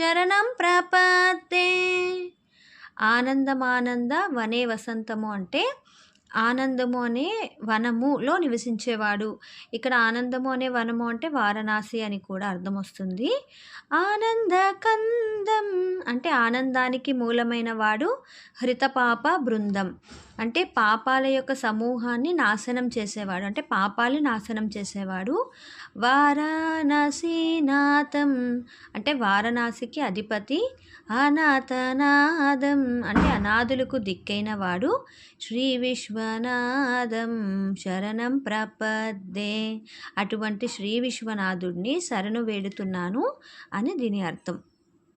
శరణం ప్రపద్దే. ఆనందమానంద వనే వసంతము అంటే ఆనందము అనే వనములో నివసించేవాడు. ఇక్కడ ఆనందము అనే వనము అంటే వారణాసి అని కూడా అర్థం వస్తుంది. ఆనందకందం అంటే ఆనందానికి మూలమైన వాడు. హృతపాప బృందం అంటే పాపాల యొక్క సమూహాన్ని నాశనం చేసేవాడు, అంటే పాపాలు నాశనం చేసేవాడు. వారాణసీనాథం అంటే వారణాసికి అధిపతి. అనాథనాదం అంటే అనాథులకు దిక్కైన వాడు. శ్రీ విశ్వనాథం శరణం ప్రపద్దే అటువంటి శ్రీ విశ్వనాథుడిని శరణు వేడుతున్నాను అని దీని అర్థం.